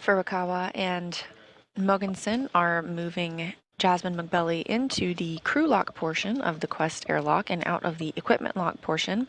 Furukawa and Mogensen are moving Jasmin Moghbeli into the crew lock portion of the Quest airlock and out of the equipment lock portion.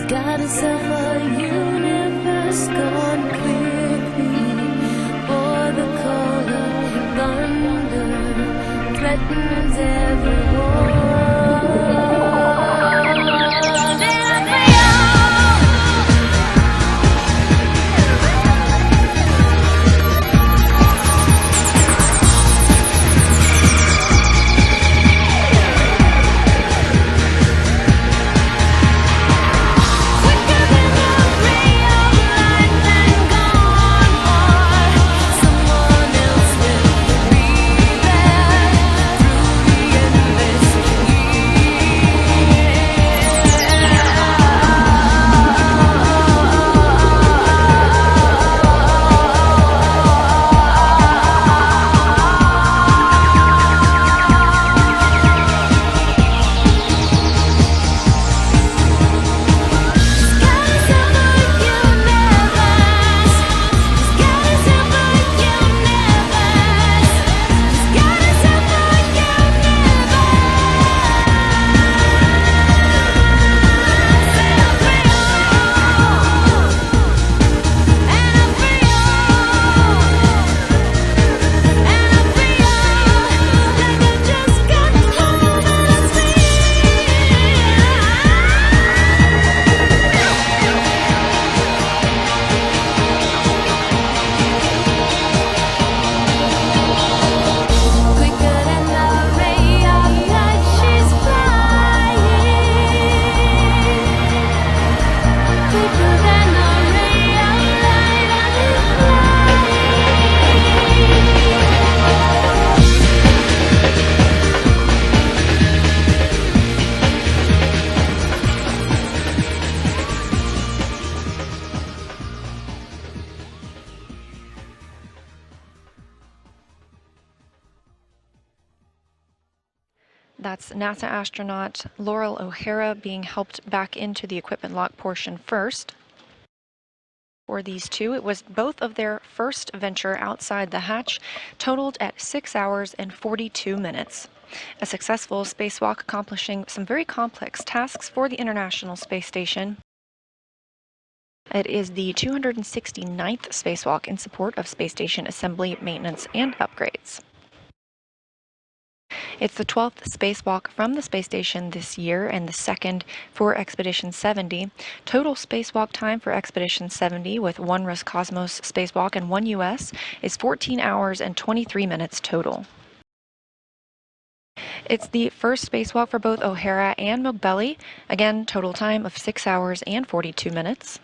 Got herself a universe gone quickly, for the call of thunder threatens everyone. That's NASA astronaut Loral O'Hara being helped back into the equipment lock portion first. For these two, it was both of their first venture outside the hatch, totaled at 6 hours and 42 minutes. A successful spacewalk accomplishing some very complex tasks for the International Space Station. It is the 269th spacewalk in support of space station assembly, maintenance, and upgrades. It's the 12th spacewalk from the space station this year and the second for Expedition 70. Total spacewalk time for Expedition 70 with one Roscosmos spacewalk and one U.S. is 14 hours and 23 minutes total. It's the first spacewalk for both O'Hara and Moghbeli. Again, total time of 6 hours and 42 minutes.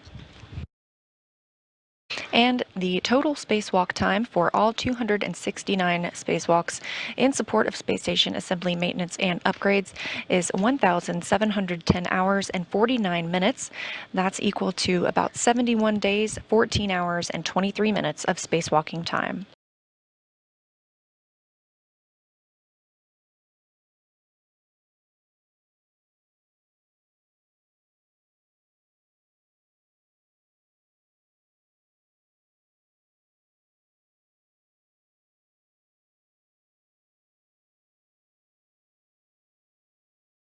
And the total spacewalk time for all 269 spacewalks in support of space station assembly, maintenance, and upgrades is 1,710 hours and 49 minutes. That's equal to about 71 days, 14 hours, and 23 minutes of spacewalking time.